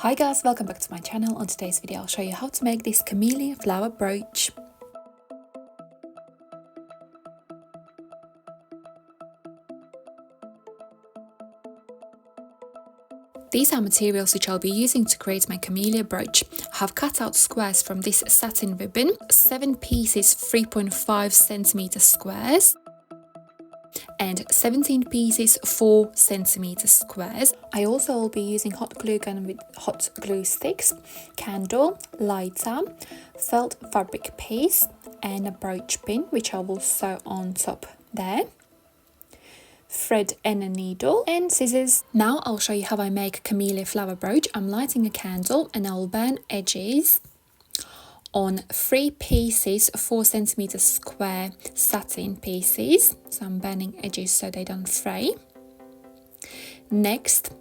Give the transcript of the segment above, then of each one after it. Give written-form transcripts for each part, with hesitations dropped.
Hi guys, welcome back to my channel. On today's video I'll show you how to make this Camellia Flower brooch. These are materials which I'll be using to create my Camellia brooch. I have cut out squares from this satin ribbon, 7 pieces 3.5 centimeter squares and 17 pieces 4 centimeter squares. I also will be using hot glue gun with hot glue sticks, candle, lighter, felt fabric piece and a brooch pin which I will sew on top there, thread and a needle and scissors. Now I'll show you how I make Camellia flower brooch. I'm lighting a candle and I'll burn edges on 3 pieces 4 centimeter square satin pieces. So I'm burning edges so they don't fray. Next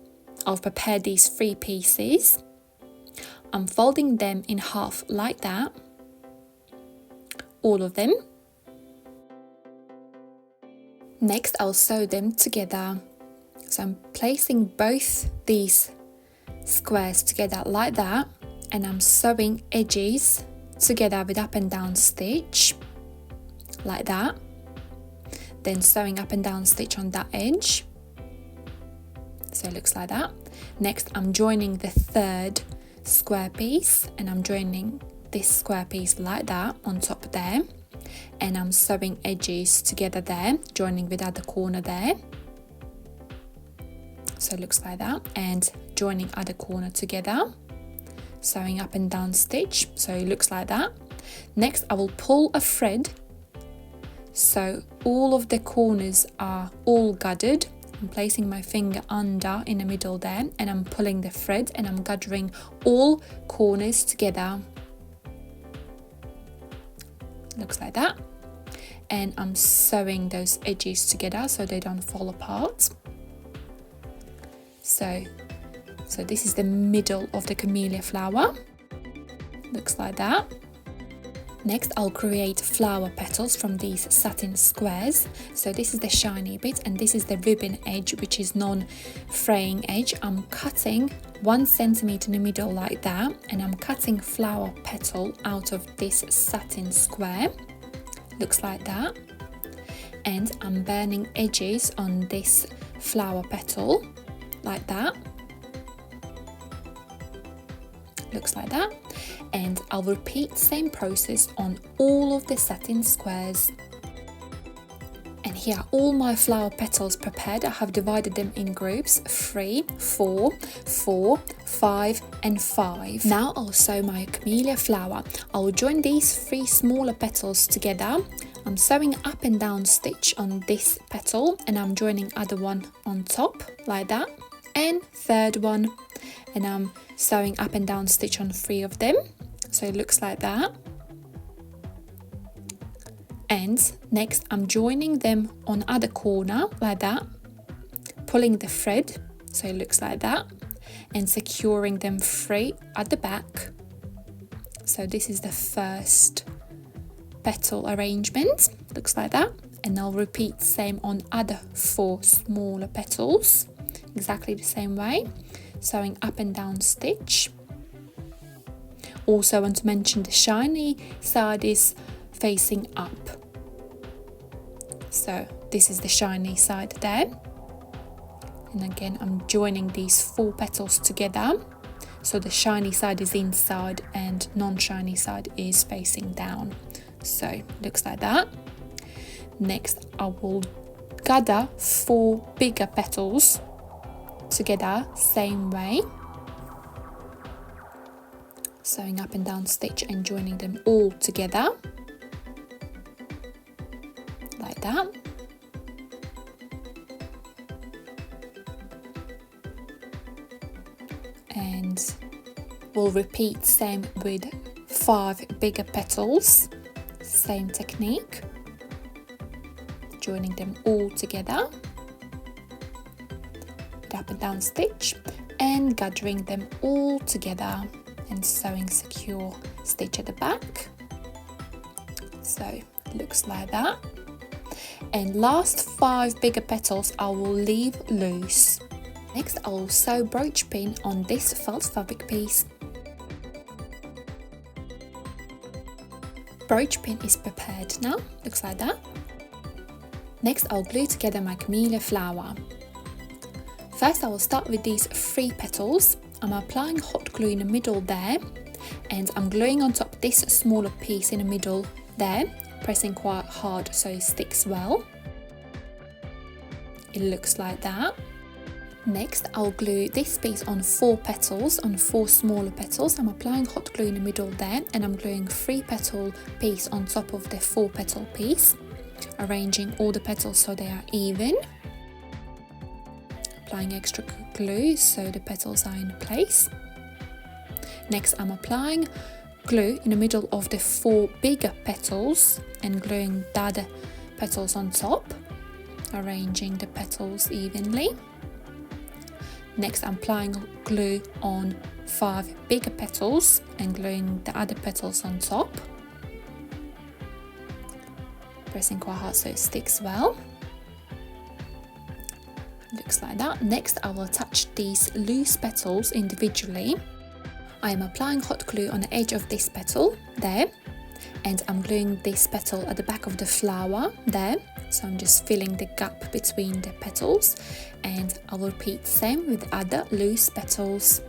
I'll prepare these 3 pieces. I'm folding them in half like that, all of them. Next I'll sew them together. So I'm placing both these squares together like that and I'm sewing edges together with up and down stitch like that, then sewing up and down stitch on that edge, so it looks like that. Next I'm joining the third square piece and I'm joining this square piece like that on top there and I'm sewing edges together there, joining with other corner there, so it looks like that, and joining other corner together, sewing up and down stitch, so it looks like that. Next I will pull a thread so all of the corners are all gathered. I'm placing my finger under in the middle there and I'm pulling the thread and I'm gathering all corners together, looks like that, and I'm sewing those edges together so they don't fall apart. So this is the middle of the Camellia flower, looks like that. Next I'll create flower petals from these satin squares. So this is the shiny bit and this is the ribbon edge, which is non-fraying edge. I'm cutting 1 centimeter in the middle like that and I'm cutting flower petal out of this satin square, looks like that, and I'm burning edges on this flower petal like that, looks like that, and I'll repeat same process on all of the satin squares. And here are all my flower petals prepared. I have divided them in groups 3, 4, 4, 5 and 5. Now I'll sew my Camellia flower. I'll join these 3 smaller petals together. I'm sewing up and down stitch on this petal and I'm joining other one on top like that, and third one, and I'm sewing up and down stitch on 3 of them, so it looks like that. And next I'm joining them on other corner like that, pulling the thread so it looks like that, and securing them free at the back. So this is the first petal arrangement, looks like that, and I'll repeat same on other 4 smaller petals, exactly the same way, sewing up and down stitch. Also want to mention the shiny side is facing up, so this is the shiny side there, and again I'm joining these 4 petals together so the shiny side is inside and non-shiny side is facing down, so looks like that. Next I will gather 4 bigger petals together same way, sewing up and down stitch and joining them all together like that, and we'll repeat same with 5 bigger petals, same technique, joining them all together, up and down stitch and gathering them all together and sewing secure stitch at the back, so it looks like that. And last 5 bigger petals I will leave loose Next, I'll sew brooch pin on this felt fabric piece. Brooch pin is prepared now, looks like that. Next, I'll glue together my Camellia flower. First, I will start with these 3 petals. I'm applying hot glue in the middle there, and I'm gluing on top this smaller piece in the middle there, pressing quite hard so it sticks well. It looks like that. Next, I'll glue this piece on 4 petals, on 4 smaller petals. I'm applying hot glue in the middle there, and I'm gluing 3 petal piece on top of the 4 petal piece, arranging all the petals so they are even. Applying extra glue so the petals are in place. Next, I'm applying glue in the middle of the 4 bigger petals and gluing the other petals on top, arranging the petals evenly. Next, I'm applying glue on 5 bigger petals and gluing the other petals on top, pressing quite hard so it sticks well. Looks like that. Next, I will attach these loose petals individually. I am applying hot glue on the edge of this petal there, and I'm gluing this petal at the back of the flower there. So I'm just filling the gap between the petals, and I will repeat the same with other loose petals.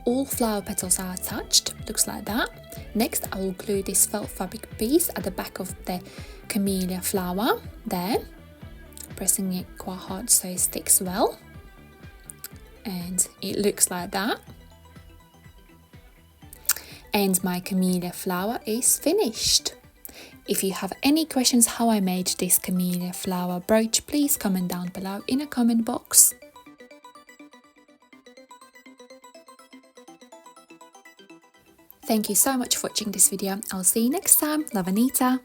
All flower petals are attached, looks like that. Next, I will glue this felt fabric piece at the back of the Camellia flower there, pressing it quite hard so it sticks well. And it looks like that. And my Camellia flower is finished. If you have any questions how I made this Camellia flower brooch, please comment down below in a comment box. Thank you so much for watching this video. I'll see you next time. Love, Anita.